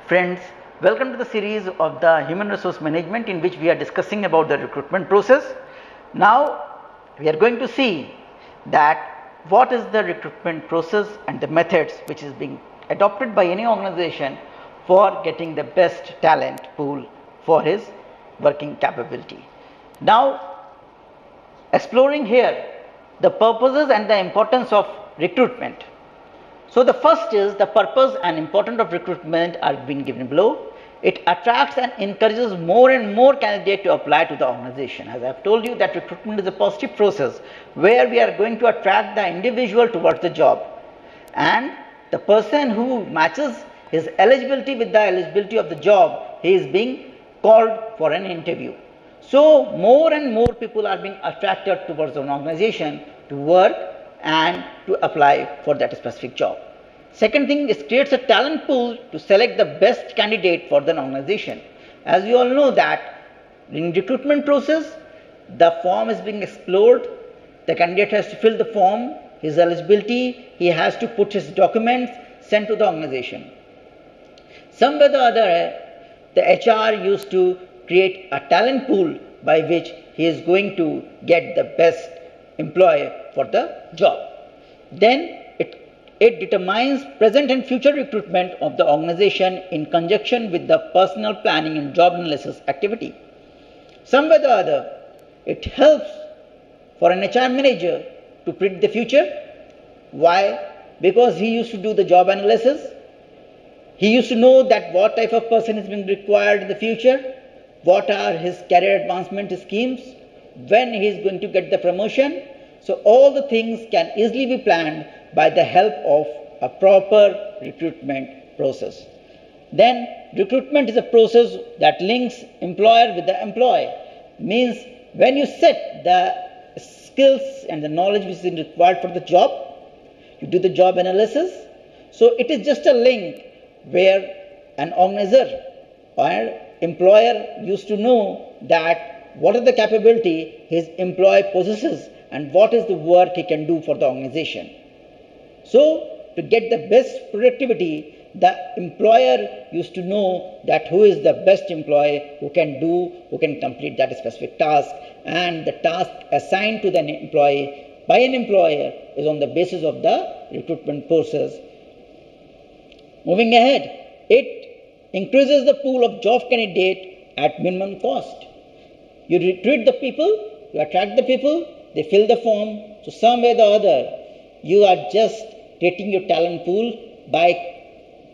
Friends, welcome to the series of the Human Resource Management in which we are discussing about the recruitment process. Now, we are going to see that what is the recruitment process and the methods which is being adopted by any organization for getting the best talent pool for his working capability. Now, exploring here the purposes and the importance of recruitment. So the first is the purpose and importance of recruitment are being given below. It attracts and encourages more and more candidates to apply to the organization. As I have told you that recruitment is a positive process where we are going to attract the individual towards the job, and the person who matches his eligibility with the eligibility of the job, he is being called for an interview. So more and more people are being attracted towards an organization to work and to apply for that specific job. Second thing is creates a talent pool to select the best candidate for the organization. As you all know that in recruitment process, the form is being explored. The candidate has to fill the form, his eligibility, he has to put his documents, sent to the organization. Some way or the other, the HR used to create a talent pool by which he is going to get the best employee for the job. Then it determines present and future recruitment of the organization in conjunction with the personal planning and job analysis activity. Some way or the other, it helps for an HR manager to predict the future. Why? Because he used to do the job analysis. He used to know that what type of person is being required in the future, what are his career advancement schemes, when he is going to get the promotion. So all the things can easily be planned by the help of a proper recruitment process. Then recruitment is a process that links employer with the employee. Means when you set the skills and the knowledge which is required for the job, you do the job analysis. So it is just a link where an organizer or employer used to know that what is the capability his employee possesses and what is the work he can do for the organization. So to get the best productivity, the employer used to know that who is the best employee who can complete that specific task, and the task assigned to the employee by an employer is on the basis of the recruitment process. Moving ahead, it increases the pool of job candidate at minimum cost. You recruit the people, you attract the people, they fill the form. So some way or the other, you are just creating your talent pool by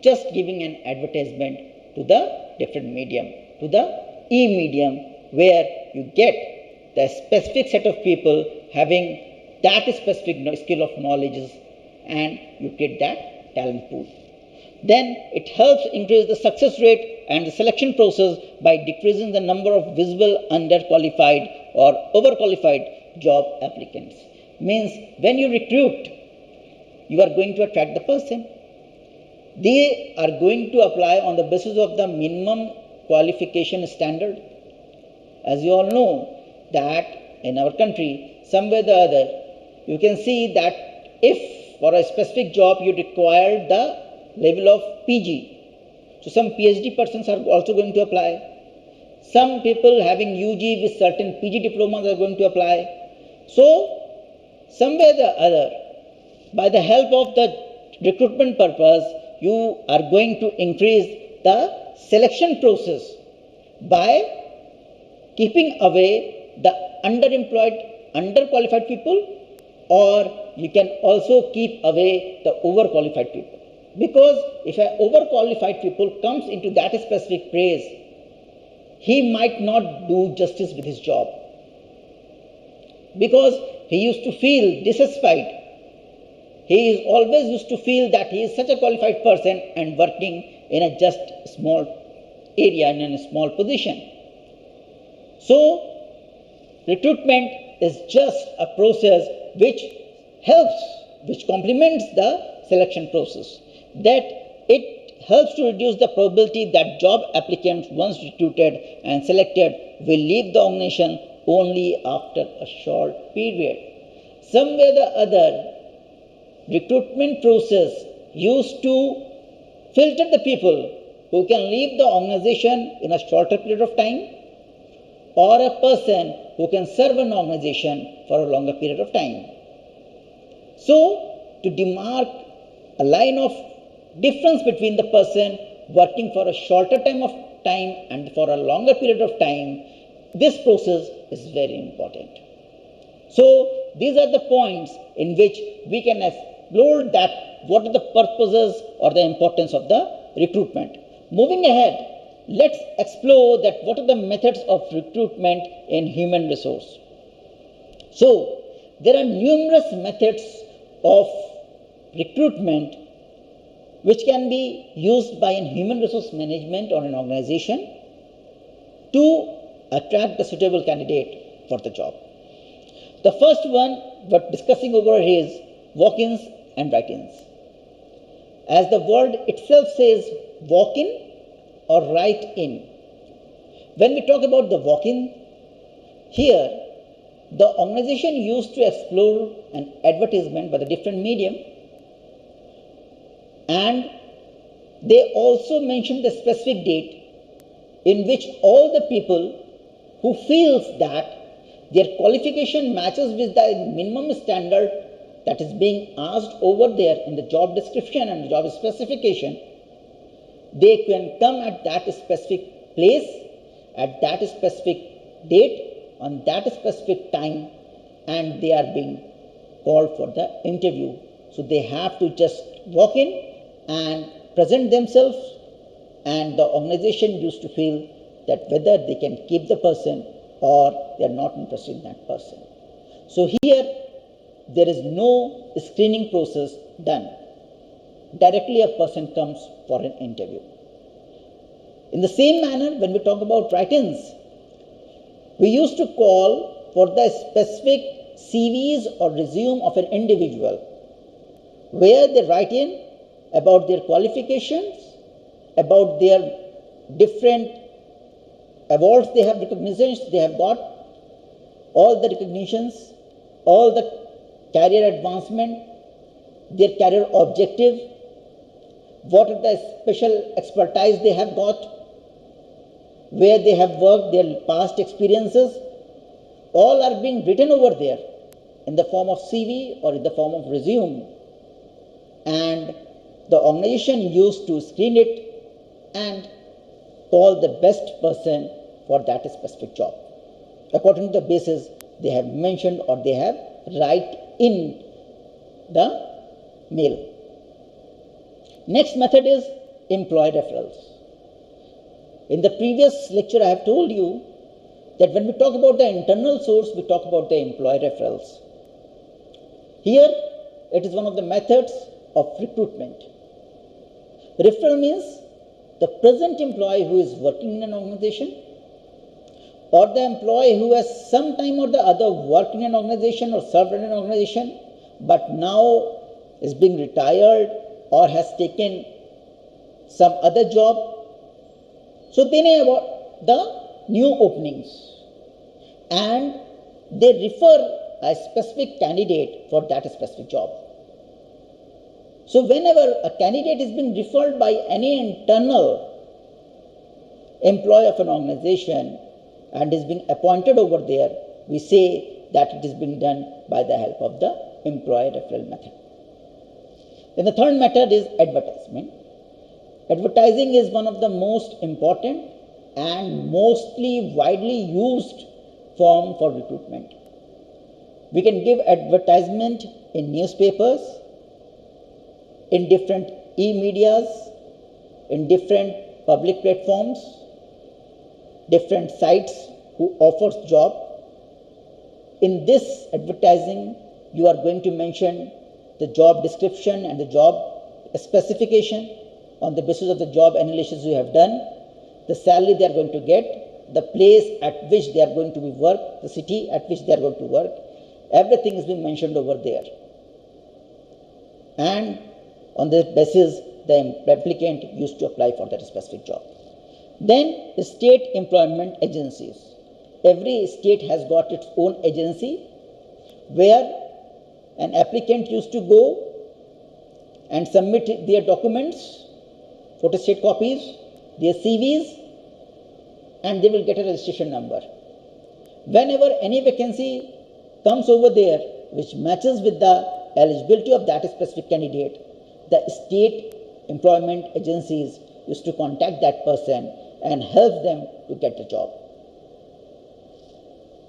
just giving an advertisement to the different medium, to the e-medium, where you get the specific set of people having that specific skill of knowledge, and you get that talent pool. Then it helps increase the success rate and the selection process by decreasing the number of visible underqualified or overqualified job applicants. Means when you recruit, you are going to attract the person. They are going to apply on the basis of the minimum qualification standard. As you all know that in our country, some way or the other, you can see that if for a specific job you require the level of PG, so some PhD persons are also going to apply. Some people having UG with certain PG diplomas are going to apply. So some way or the other, by the help of the recruitment purpose, you are going to increase the selection process by keeping away the underemployed, underqualified people, or you can also keep away the overqualified people. Because if an overqualified people comes into that specific place, he might not do justice with his job, because he used to feel dissatisfied. He is always used to feel that he is such a qualified person and working in a just small area and in a small position. So recruitment is just a process which helps, which complements the selection process. That it helps to reduce the probability that job applicants once recruited and selected will leave the organization only after a short period. Some way or the other, recruitment process used to filter the people who can leave the organization in a shorter period of time, or a person who can serve an organization for a longer period of time. So, to demark a line of difference between the person working for a shorter time and for a longer period of time, this process is very important. So, these are the points in which we can explore that what are the purposes or the importance of the recruitment. Moving ahead, let's explore that what are the methods of recruitment in human resource. So, there are numerous methods of recruitment which can be used by a human resource management or an organization to attract the suitable candidate for the job. The first one we're discussing over here is walk-ins and write-ins. As the word itself says, walk-in or write-in. When we talk about the walk-in, here the organization used to explore an advertisement by the different medium, and they also mentioned the specific date in which all the people who feels that their qualification matches with the minimum standard that is being asked over there in the job description and the job specification, they can come at that specific place, at that specific date, on that specific time, and they are being called for the interview. So they have to just walk in and present themselves, and the organization used to feel that whether they can keep the person or they are not interested in that person. So here there is no screening process done. Directly a person comes for an interview. In the same manner, when we talk about write-ins, we used to call for the specific CVs or resume of an individual, where they write in about their qualifications, about their different awards they have, recognitions they have got, all the recognitions, all the career advancement, their career objective, what are the special expertise they have got, where they have worked, their past experiences, all are being written over there in the form of CV or in the form of resume, and the organization used to screen it and call the best person for that specific job according to the basis they have mentioned or they have write in the mail. Next method is employee referrals. In the previous lecture I have told you that when we talk about the internal source, we talk about the employee referrals. Here it is one of the methods of recruitment. Referral means the present employee who is working in an organization, or the employee who has some time or the other worked in an organization or served in an organization, but now is being retired or has taken some other job. So they know about the new openings and they refer a specific candidate for that specific job. So whenever a candidate is being referred by any internal employee of an organization and is being appointed over there, we say that it is being done by the help of the employee referral method. Then the third method is advertisement. Advertising is one of the most important and mostly widely used form for recruitment. We can give advertisement in newspapers, in different e-medias, in different public platforms, different sites who offers job. In this advertising, you are going to mention the job description and the job specification on the basis of the job analysis you have done, the salary they are going to get, the place at which they are going to be work, the city at which they are going to work. Everything is being mentioned over there. And on this basis, the applicant used to apply for that specific job. Then the state employment agencies. Every state has got its own agency where an applicant used to go and submit their documents, photostat copies, their CVs and they will get a registration number. Whenever any vacancy comes over there which matches with the eligibility of that specific candidate, the state employment agencies used to contact that person and help them to get the job.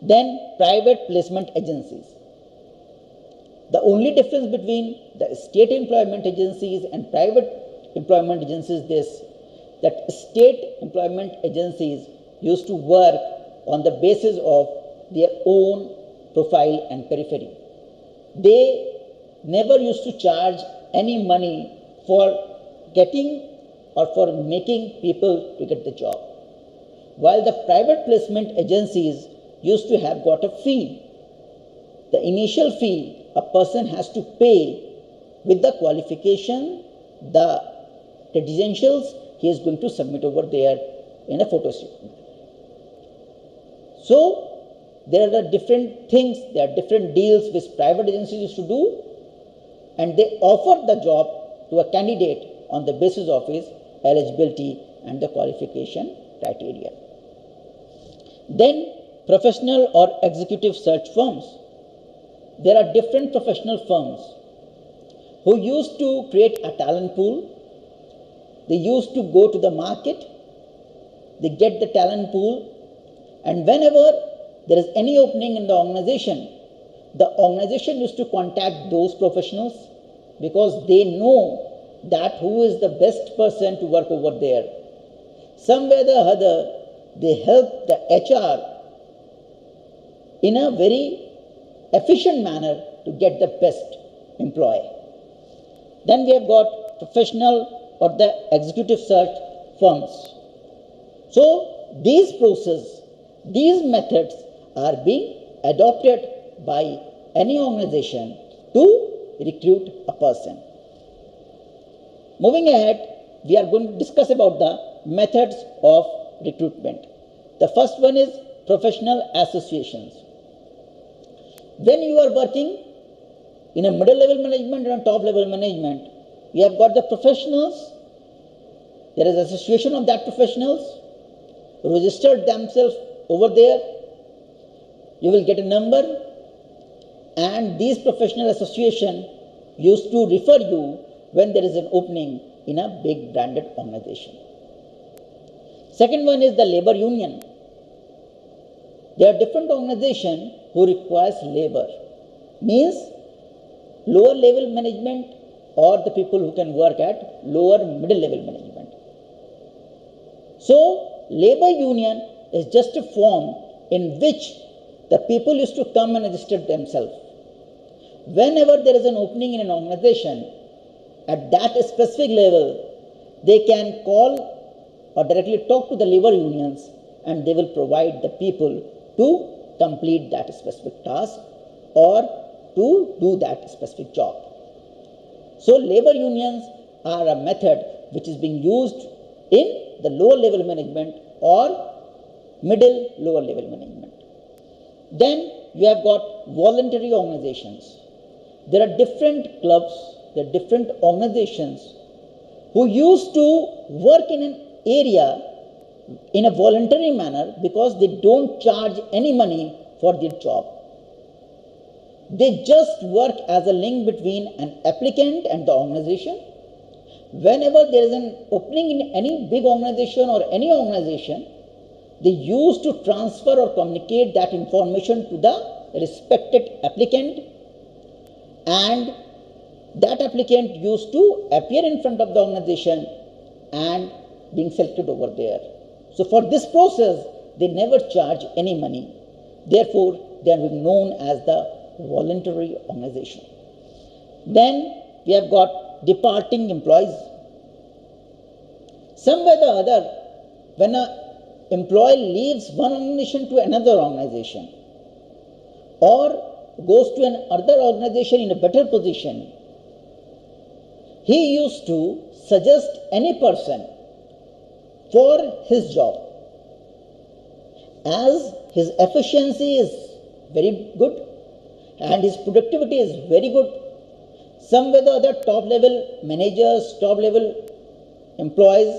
Then private placement agencies. The only difference between the state employment agencies and private employment agencies is this, that state employment agencies used to work on the basis of their own profile and periphery. They never used to charge any money for getting or for making people to get the job. While the private placement agencies used to have got a fee. The initial fee a person has to pay with the qualification, the credentials he is going to submit over there in a photo statement. So there are different things, there are different deals which private agencies used to do, and they offer the job to a candidate on the basis of his eligibility and the qualification criteria. Then professional or executive search firms. There are different professional firms who used to create a talent pool. They used to go to the market, they get the talent pool, and whenever there is any opening in the organization used to contact those professionals because they know that who is the best person to work over there. Somewhere or the other, they help the HR in a very efficient manner to get the best employee. Then we have got professional or the executive search firms. So these processes, these methods are being adopted by any organization to recruit a person. Moving ahead, we are going to discuss about the methods of recruitment. The first one is professional associations. When you are working in a middle level management and a top level management, you have got the professionals, there is association of that professionals, registered themselves over there, you will get a number, and these professional association used to refer you when there is an opening in a big branded organization. Second one is the labor union. There are different organizations who requires labor, means lower level management or the people who can work at lower middle level management. So labor union is just a form in which the people used to come and register themselves. Whenever there is an opening in an organization, at that specific level, they can call or directly talk to the labor unions and they will provide the people to complete that specific task or to do that specific job. So labor unions are a method which is being used in the lower level management or middle lower level management. Then you have got voluntary organizations. There are different clubs, there are different organizations who used to work in an area in a voluntary manner because they don't charge any money for their job. They just work as a link between an applicant and the organization. Whenever there is an opening in any big organization or any organization, they used to transfer or communicate that information to the respected applicant, and that applicant used to appear in front of the organization and being selected over there. So for this process, they never charge any money. Therefore, they are known as the voluntary organization. Then we have got departing employees. Somewhere or the other, when an employee leaves one organization to another organization or goes to another organization in a better position, he used to suggest any person for his job. As his efficiency is very good and his productivity is very good, somewhere the other top level managers, top level employees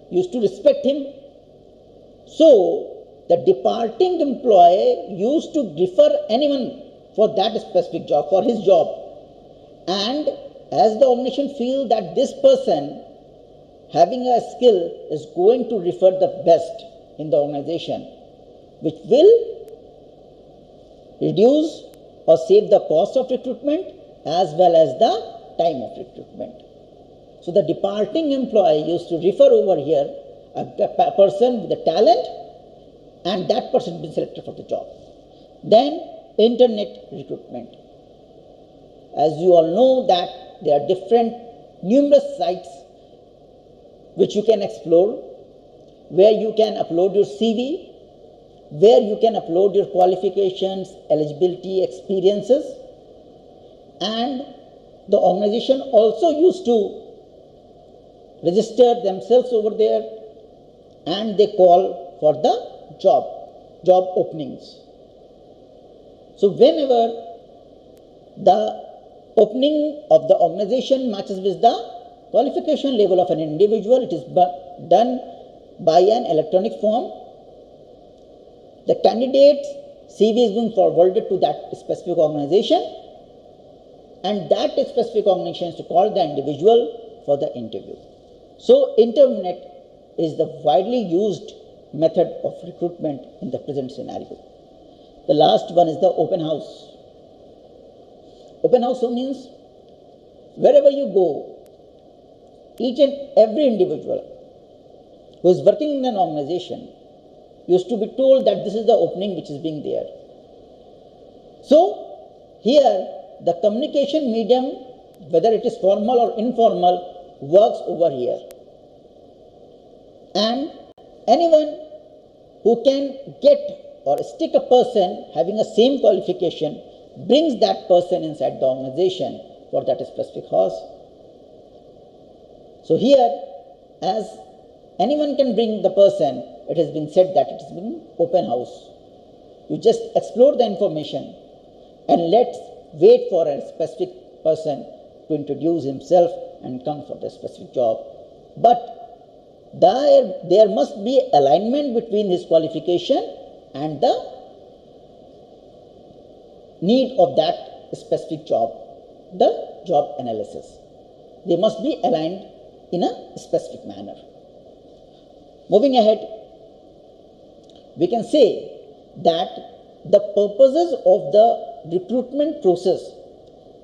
used to respect him. So the departing employee used to refer anyone for that specific job, for his job. And as the organization feel that this person having a skill is going to refer the best in the organization, which will reduce or save the cost of recruitment as well as the time of recruitment. So the departing employee used to refer over here a person with a talent, and that person will be selected for the job. Then internet recruitment. As you all know that there are different numerous sites which you can explore, where you can upload your CV, where you can upload your qualifications, eligibility, experiences, and the organization also used to register themselves over there, and they call for the job openings. So whenever the opening of the organization matches with the qualification level of an individual, it is done by an electronic form. The candidate's CV is being forwarded to that specific organization, and that specific organization is to call the individual for the interview. So internet is the widely used method of recruitment in the present scenario. The last one is the open house. Open house means wherever you go, each and every individual who is working in an organization used to be told that this is the opening which is being there. So here the communication medium, whether it is formal or informal, works over here. And anyone who can get or stick a person having a same qualification brings that person inside the organization for that specific house. So here, as anyone can bring the person, it has been said that it has been open house. You just explore the information and let's wait for a specific person to introduce himself and come for the specific job. But there must be alignment between his qualification and the need of that specific job, the job analysis. They must be aligned in a specific manner. Moving ahead, we can say that the purposes of the recruitment process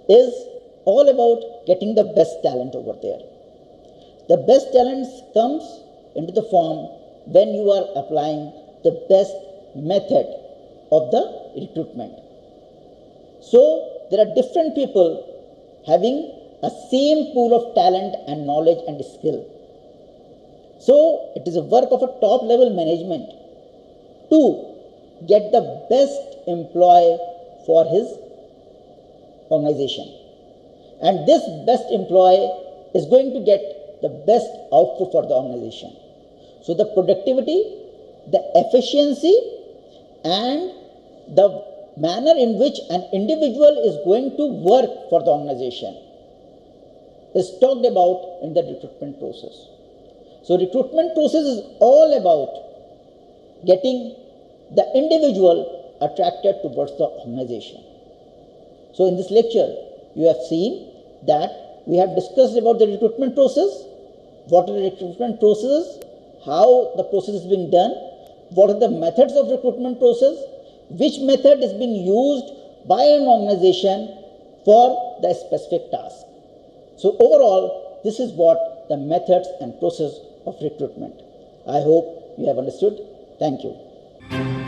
is all about getting the best talent over there. The best talent comes into the form when you are applying the best method of the recruitment. So there are different people having a same pool of talent and knowledge and skill. So it is a work of a top level management to get the best employee for his organization. And this best employee is going to get the best output for the organization. So the productivity, the efficiency, and the manner in which an individual is going to work for the organization is talked about in the recruitment process. So recruitment process is all about getting the individual attracted towards the organization. So in this lecture, you have seen that we have discussed about the recruitment process, what are the recruitment processes, how the process is being done, what are the methods of recruitment process, which method is being used by an organization for the specific task. So overall, this is what the methods and process of recruitment. I hope you have understood. Thank you.